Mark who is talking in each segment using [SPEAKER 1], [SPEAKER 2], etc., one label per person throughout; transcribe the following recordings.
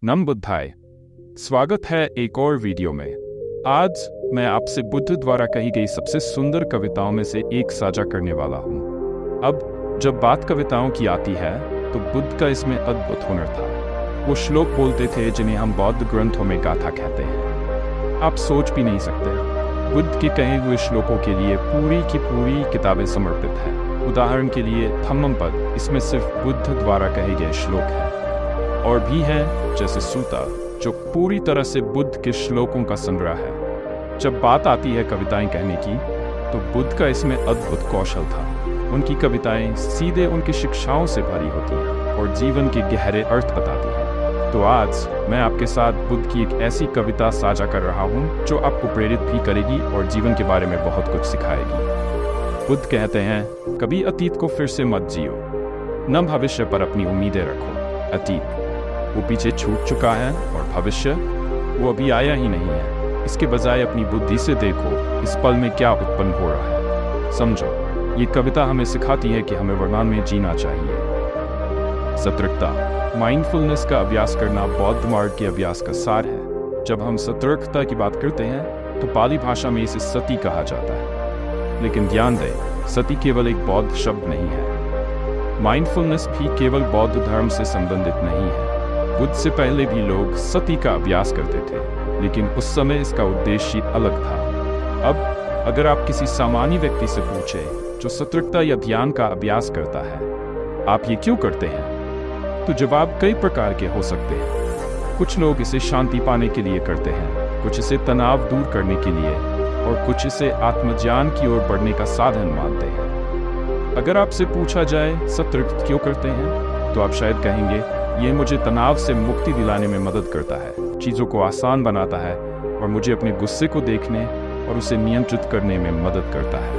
[SPEAKER 1] नम बुद्धाय। स्वागत है एक और वीडियो में। आज मैं आपसे बुद्ध द्वारा कही गई सबसे सुंदर कविताओं में से एक साझा करने वाला हूँ। अब जब बात कविताओं की आती है तो बुद्ध का इसमें अद्भुत हुनर था। वो श्लोक बोलते थे जिन्हें हम बौद्ध ग्रंथों में गाथा कहते हैं। आप सोच भी नहीं सकते, बुद्ध के कहे हुए श्लोकों के लिए पूरी की पूरी किताबें समर्पित हैं। उदाहरण के लिए थम्मम पद, इसमें सिर्फ बुद्ध द्वारा कहे गए श्लोक हैं। और भी हैं जैसे सूता, जो पूरी तरह से बुद्ध के श्लोकों का संग्रह है। जब बात आती है कविताएं कहने की, तो बुद्ध का इसमें अद्भुत कौशल था। उनकी कविताएं सीधे उनकी शिक्षाओं से भरी होती हैं और जीवन के गहरे अर्थ बताती हैं। तो आज मैं आपके साथ बुद्ध की एक ऐसी कविता साझा कर रहा हूँ जो आपको प्रेरित भी करेगी और जीवन के बारे में बहुत कुछ सिखाएगी। बुद्ध कहते हैं, कभी अतीत को फिर से मत जियो, न भविष्य पर अपनी उम्मीदें रखो। अतीत वो पीछे छूट चुका है और भविष्य वो अभी आया ही नहीं है। इसके बजाय अपनी बुद्धि से देखो इस पल में क्या उत्पन्न हो रहा है। समझो, ये कविता हमें सिखाती है कि हमें वर्तमान में जीना चाहिए। सतर्कता, माइंडफुलनेस का अभ्यास करना बौद्ध मार्ग के अभ्यास का सार है। जब हम सतर्कता की बात करते हैं तो पाली भाषा में इसे सती कहा जाता है, लेकिन ध्यान दें, सती केवल एक बौद्ध शब्द नहीं है। माइंडफुलनेस भी केवल बौद्ध धर्म से संबंधित नहीं है। बुद्ध से पहले भी लोग सती का अभ्यास करते थे, लेकिन उस समय इसका उद्देश्य अलग था। अब अगर आप किसी सामान्य व्यक्ति से पूछें जो सतर्कता या ध्यान का अभ्यास करता है, आप ये क्यों करते हैं, तो जवाब कई प्रकार के हो सकते हैं। कुछ लोग इसे शांति पाने के लिए करते हैं, कुछ इसे तनाव दूर करने के लिए, और कुछ इसे आत्मज्ञान की ओर बढ़ने का साधन मानते हैं। अगर आपसे पूछा जाए सतर्क क्यों करते हैं, तो आप शायद कहेंगे, ये मुझे तनाव से मुक्ति दिलाने में मदद करता है, चीज़ों को आसान बनाता है और मुझे अपने गुस्से को देखने और उसे नियंत्रित करने में मदद करता है।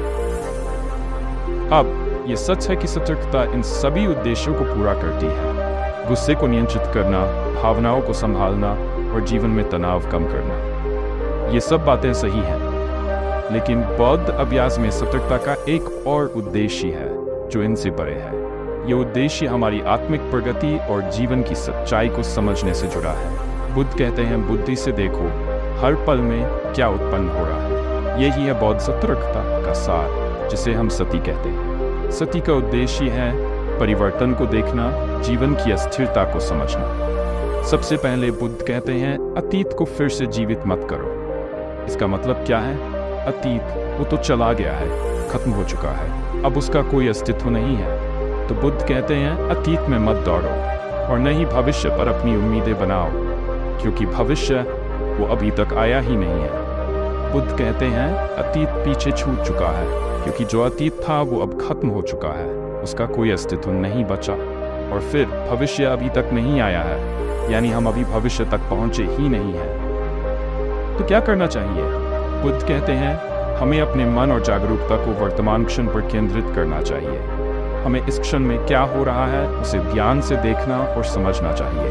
[SPEAKER 1] अब ये सच है कि सतर्कता इन सभी उद्देश्यों को पूरा करती है। गुस्से को नियंत्रित करना, भावनाओं को संभालना और जीवन में तनाव कम करना, ये सब बातें सही हैं। लेकिन बौद्ध अभ्यास में सतर्कता का एक और उद्देश्य है जो इनसे परे है। ये उद्देश्य हमारी आत्मिक प्रगति और जीवन की सच्चाई को समझने से जुड़ा है। बुद्ध कहते हैं, बुद्धि से देखो हर पल में क्या उत्पन्न हो रहा है। यही है बौद्ध सतर्कता का सार, जिसे हम सती कहते हैं। सती का उद्देश्य है परिवर्तन को देखना, जीवन की अस्थिरता को समझना। सबसे पहले बुद्ध कहते हैं, अतीत को फिर से जीवित मत करो। इसका मतलब क्या है? अतीत वो तो चला गया है, खत्म हो चुका है, अब उसका कोई अस्तित्व नहीं है। तो बुद्ध कहते हैं, अतीत में मत दौड़ो और न ही भविष्य पर अपनी उम्मीदें बनाओ, क्योंकि भविष्य वो अभी तक आया ही नहीं है। बुद्ध कहते हैं, अतीत पीछे छूट चुका है, क्योंकि जो अतीत था वो अब खत्म हो चुका है, उसका कोई अस्तित्व नहीं बचा। और फिर भविष्य अभी तक नहीं आया है, यानी हम अभी भविष्य तक पहुंचे ही नहीं हैं। तो क्या करना चाहिए? बुद्ध कहते हैं, हमें अपने मन और जागरूकता को वर्तमान क्षण पर केंद्रित करना चाहिए। हमें इस क्षण में क्या हो रहा है उसे ध्यान से देखना और समझना चाहिए,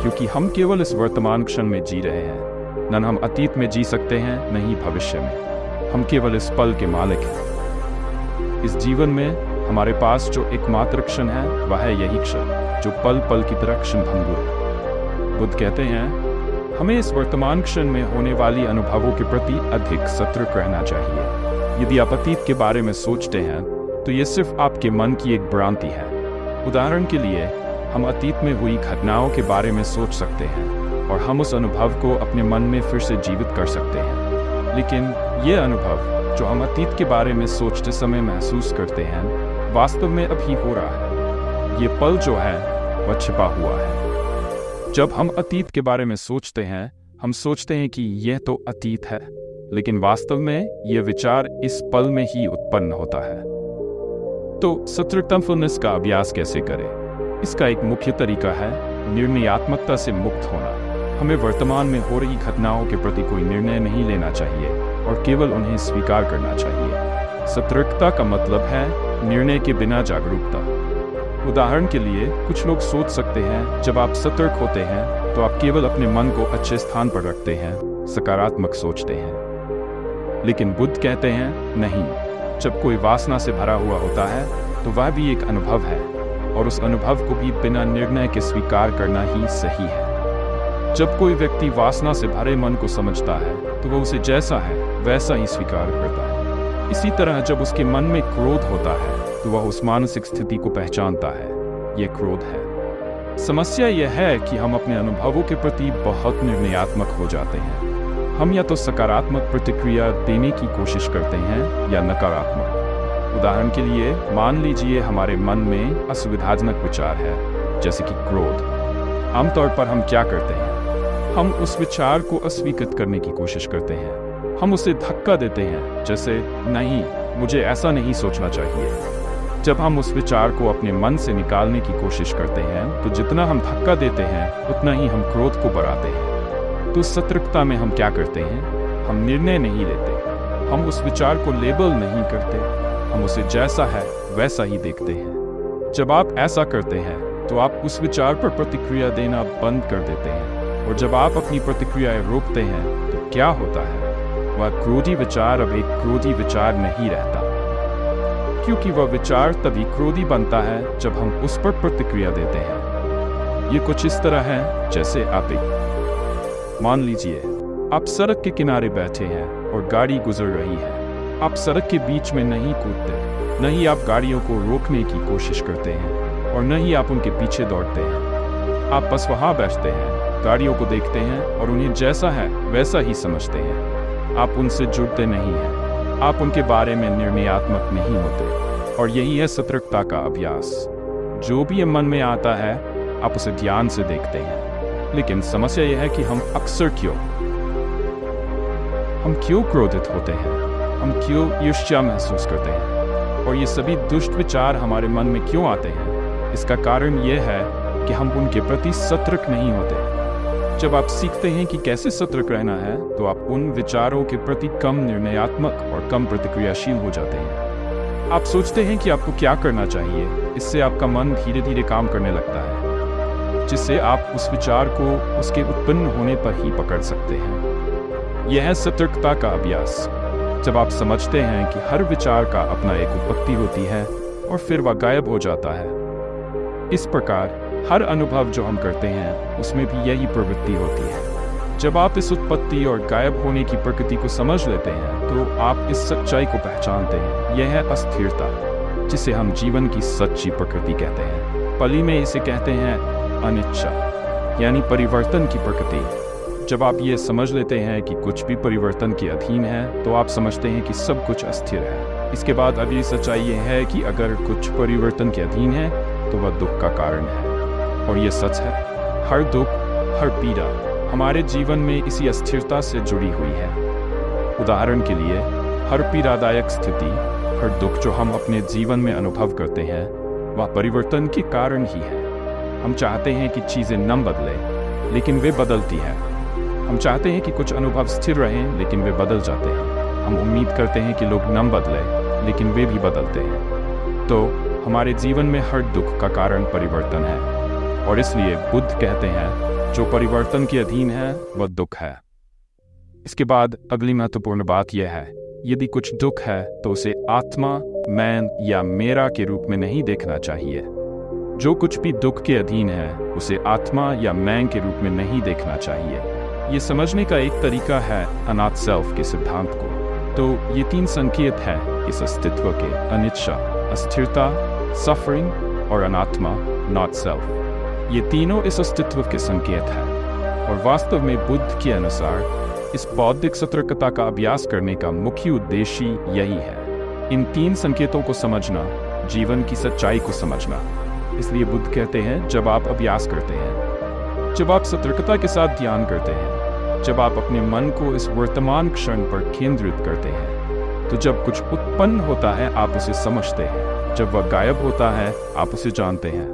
[SPEAKER 1] क्योंकि हम केवल इस वर्तमान क्षण में जी रहे हैं। न हम अतीत में जी सकते हैं, न ही भविष्य में। हम केवल इस पल के मालिक हैं। इस जीवन में हमारे पास जो एकमात्र क्षण है वह है यही क्षण, जो पल पल की तरह क्षण भंगुर है। बुद्ध कहते हैं, हमें इस वर्तमान क्षण में होने वाली अनुभवों के प्रति अधिक सतर्क रहना चाहिए। यदि आप अतीत के बारे में सोचते हैं तो ये सिर्फ आपके मन की एक भ्रांति है। उदाहरण के लिए, हम अतीत में हुई घटनाओं के बारे में सोच सकते हैं और हम उस अनुभव को अपने मन में फिर से जीवित कर सकते हैं। लेकिन ये अनुभव जो हम अतीत के बारे में सोचते समय महसूस करते हैं, वास्तव में अभी हो रहा है। ये पल जो है वह छिपा हुआ है। जब हम अतीत के बारे में सोचते हैं, हम सोचते हैं कि यह तो अतीत है, लेकिन वास्तव में यह विचार इस पल में ही उत्पन्न होता है। तो सतर्कताफुलनेस का अभ्यास कैसे करें? इसका एक मुख्य तरीका है निर्णयात्मकता से मुक्त होना। हमें वर्तमान में हो रही घटनाओं के प्रति कोई निर्णय नहीं लेना चाहिए और केवल उन्हें स्वीकार करना चाहिए। सतर्कता का मतलब है निर्णय के बिना जागरूकता। उदाहरण के लिए, कुछ लोग सोच सकते हैं, जब आप सतर्क होते हैं तो आप केवल अपने मन को अच्छे स्थान पर रखते हैं, सकारात्मक सोचते हैं। लेकिन बुद्ध कहते हैं, नहीं, जब कोई वासना से भरा हुआ होता है तो वह भी एक अनुभव है, और उस अनुभव को भी बिना निर्णय के स्वीकार करना ही सही है। जब कोई व्यक्ति वासना से भरे मन को समझता है तो वह उसे जैसा है वैसा ही स्वीकार करता है। इसी तरह जब उसके मन में क्रोध होता है तो वह उस मानसिक स्थिति को पहचानता है, यह क्रोध है। समस्या यह है कि हम अपने अनुभवों के प्रति बहुत निर्णयात्मक हो जाते हैं। हम या तो सकारात्मक प्रतिक्रिया देने की कोशिश करते हैं या नकारात्मक। उदाहरण के लिए मान लीजिए हमारे मन में असुविधाजनक विचार है, जैसे कि क्रोध। आमतौर पर हम क्या करते हैं? हम उस विचार को अस्वीकृत करने की कोशिश करते हैं। हम उसे धक्का देते हैं, जैसे नहीं, मुझे ऐसा नहीं सोचना चाहिए। जब हम उस विचार को अपने मन से निकालने की कोशिश करते हैं तो जितना हम धक्का देते हैं उतना ही हम क्रोध को बढ़ाते हैं। तो सतर्कता में हम क्या करते हैं? हम निर्णय नहीं लेते, हम उस विचार को लेबल नहीं करते, हम उसे जैसा है वैसा ही देखते हैं। जब आप ऐसा करते हैं तो आप उस विचार पर प्रतिक्रिया देना बंद कर देते हैं, और जब आप अपनी प्रतिक्रियाएं रोकते हैं तो क्या होता है? वह क्रोधी विचार अब एक क्रोधी विचार नहीं रहता, क्योंकि वह विचार तभी क्रोधी बनता है जब हम उस पर प्रतिक्रिया देते हैं। ये कुछ इस तरह है जैसे मान लीजिए आप सड़क के किनारे बैठे हैं और गाड़ी गुजर रही है। आप सड़क के बीच में नहीं कूदते, न ही आप गाड़ियों को रोकने की कोशिश करते हैं और न ही आप उनके पीछे दौड़ते हैं। आप बस वहां बैठते हैं, गाड़ियों को देखते हैं और उन्हें जैसा है वैसा ही समझते हैं। आप उनसे जुड़ते नहीं हैं, आप उनके बारे में निर्णयात्मक नहीं होते। और यही है सतर्कता का अभ्यास। जो भी मन में आता है आप उसे ध्यान से देखते हैं। लेकिन समस्या यह है कि हम अक्सर क्यों क्रोधित होते हैं, हम क्यों ईर्ष्या महसूस करते हैं, और ये सभी दुष्ट विचार हमारे मन में क्यों आते हैं? इसका कारण यह है कि हम उनके प्रति सतर्क नहीं होते। जब आप सीखते हैं कि कैसे सतर्क रहना है तो आप उन विचारों के प्रति कम निर्णयात्मक और कम प्रतिक्रियाशील हो जाते हैं। आप सोचते हैं कि आपको क्या करना चाहिए, इससे आपका मन धीरे धीरे काम करने लगता है, जिससे आप उस विचार को उसके उत्पन्न होने पर ही पकड़ सकते हैं। यह है सतर्कता का अभ्यास। जब आप समझते हैं कि हर विचार का अपना एक उत्पत्ति होती है और फिर वह गायब हो जाता है। इस प्रकार हर अनुभव जो हम करते हैं उसमें भी यही प्रवृत्ति होती है। जब आप इस उत्पत्ति और गायब होने की प्रकृति को समझ लेते हैं तो आप इस सच्चाई को पहचानते हैं। यह है अस्थिरता, जिसे हम जीवन की सच्ची प्रकृति कहते हैं। पाली में इसे कहते हैं अनिच्छा, यानी परिवर्तन की प्रकृति। जब आप ये समझ लेते हैं कि कुछ भी परिवर्तन के अधीन है तो आप समझते हैं कि सब कुछ अस्थिर है। इसके बाद अगली सच्चाई यह है कि अगर कुछ परिवर्तन के अधीन है तो वह दुख का कारण है। और ये सच है, हर दुख, हर पीड़ा हमारे जीवन में इसी अस्थिरता से जुड़ी हुई है। उदाहरण के लिए, हर पीड़ादायक स्थिति, हर दुख जो हम अपने जीवन में अनुभव करते हैं वह परिवर्तन के कारण ही है। हम चाहते हैं कि चीज़ें न बदलें, लेकिन वे बदलती हैं। हम चाहते हैं कि कुछ अनुभव स्थिर रहें, लेकिन वे बदल जाते हैं। हम उम्मीद करते हैं कि लोग न बदलें, लेकिन वे भी बदलते हैं। तो हमारे जीवन में हर दुख का कारण परिवर्तन है, और इसलिए बुद्ध कहते हैं जो परिवर्तन के अधीन है वह दुख है। इसके बाद अगली महत्वपूर्ण बात यह है, यदि कुछ दुख है तो उसे आत्मा, मैं या मेरा के रूप में नहीं देखना चाहिए। जो कुछ भी दुख के अधीन है उसे आत्मा या मैं के रूप में नहीं देखना चाहिए। ये समझने का एक तरीका है अनाथ सेल्फ के सिद्धांत को। तो ये 3 संकेत हैं इस अस्तित्व के: अनिच्छा, अस्थिरता, सफरिंग, और अनात्मा, नॉट सेल्फ। ये तीनों इस अस्तित्व के संकेत हैं, और वास्तव में बुद्ध के अनुसार इस बौद्धिक सतर्कता का अभ्यास करने का मुख्य उद्देश्य यही है। इन 3 संकेतों को समझना, जीवन की सच्चाई को समझना। इसलिए बुद्ध कहते हैं जब आप अभ्यास करते हैं, जब आप सतर्कता के साथ ध्यान करते हैं, जब आप अपने मन को इस वर्तमान क्षण पर केंद्रित करते हैं, तो जब कुछ उत्पन्न होता है आप उसे समझते हैं, जब वह गायब होता है आप उसे जानते हैं,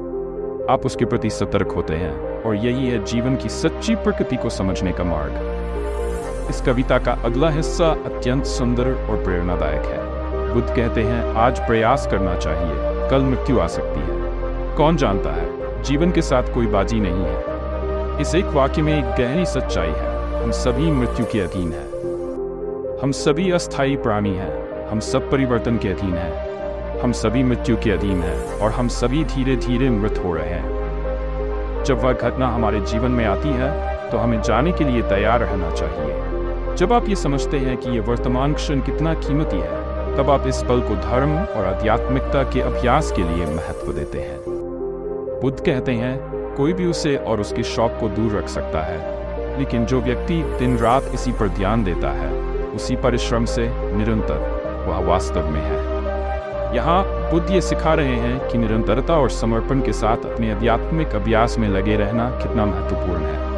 [SPEAKER 1] आप उसके प्रति सतर्क होते हैं। और यही है जीवन की सच्ची प्रकृति को समझने का मार्ग। इस कविता का अगला हिस्सा अत्यंत सुंदर और प्रेरणादायक है। बुद्ध कहते हैं आज प्रयास करना चाहिए, कल मृत्यु आ सकती है। कौन जानता है, जीवन के साथ कोई बाजी नहीं है। इस एक वाक्य में एक गहरी सच्चाई है, हम सभी मृत्यु के अधीन हैं। हम सभी अस्थायी प्राणी हैं, हम सब परिवर्तन के अधीन हैं, हम सभी मृत्यु के अधीन हैं, और हम सभी धीरे धीरे मृत हो रहे हैं। जब वह घटना हमारे जीवन में आती है तो हमें जाने के लिए तैयार रहना चाहिए। जब आप ये समझते हैं कि ये वर्तमान क्षण कितना कीमती है, तब आप इस पल को धर्म और आध्यात्मिकता के अभ्यास के लिए महत्व देते हैं। बुद्ध कहते हैं, कोई भी उसे और उसके शौक को दूर रख सकता है, लेकिन जो व्यक्ति दिन रात इसी पर ध्यान देता है, उसी परिश्रम से निरंतर, वह वास्तव में है। यहाँ बुद्ध ये सिखा रहे हैं कि निरंतरता और समर्पण के साथ अपने आध्यात्मिक अभ्यास में लगे रहना कितना महत्वपूर्ण है।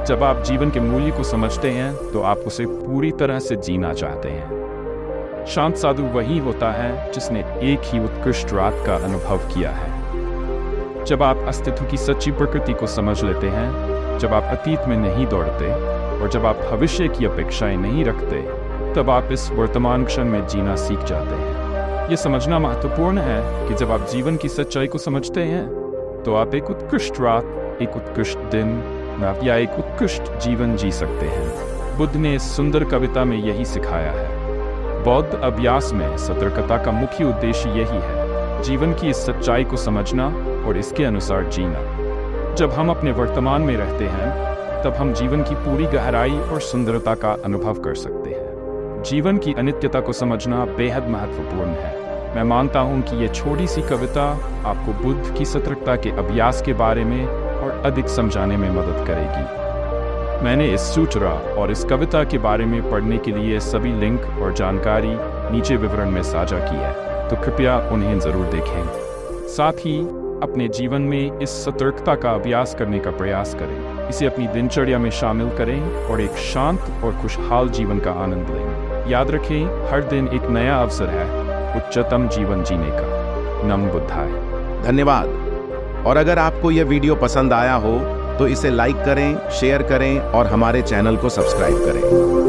[SPEAKER 1] जब आप जीवन के मूल्य को समझते हैं, तो आप उसे पूरी तरह से जीना चाहते हैं। शांत साधु वही होता है जिसने एक ही उत्कृष्ट रात का अनुभव किया है। जब आप अस्तित्व की सच्ची प्रकृति को समझ लेते हैं, जब आप अतीत में नहीं दौड़ते और जब आप भविष्य की अपेक्षाएं नहीं रखते, तब आप इस वर्तमान क्षण में जीना सीख जाते हैं। ये समझना महत्वपूर्ण है कि जब आप जीवन की सच्चाई को समझते हैं, तो आप एक उत्कृष्ट रात, एक उत्कृष्ट दिन या एक उत्कृष्ट जीवन जी सकते हैं। बुद्ध ने इस सुंदर कविता में यही सिखाया है। बौद्ध अभ्यास में सतर्कता का मुख्य उद्देश्य यही है, जीवन की इस सच्चाई को समझना और इसके अनुसार जीना। जब हम अपने वर्तमान में रहते हैं, तब हम जीवन की पूरी गहराई और सुंदरता का अनुभव कर सकते हैं। जीवन की अनित्यता को समझना बेहद महत्वपूर्ण है। मैं मानता हूं कि ये छोटी सी कविता आपको बुद्ध की सतर्कता के अभ्यास के बारे में और अधिक समझाने में मदद करेगी। मैंने इस सूचना और इस कविता के बारे में पढ़ने के लिए सभी लिंक और जानकारी नीचे विवरण में साझा की है, तो कृपया उन्हें ज़रूर देखें। साथ ही अपने जीवन में इस सतर्कता का अभ्यास करने का प्रयास करें। इसे अपनी दिनचर्या में शामिल करें और एक शांत और खुशहाल जीवन का आनंद लें। याद रखें, हर दिन एक नया अवसर है उच्चतम जीवन जीने का। नमो बुद्धाय।
[SPEAKER 2] धन्यवाद। और अगर आपको यह वीडियो पसंद आया हो तो इसे लाइक करें, शेयर करें और हमारे चैनल को सब्सक्राइब करें।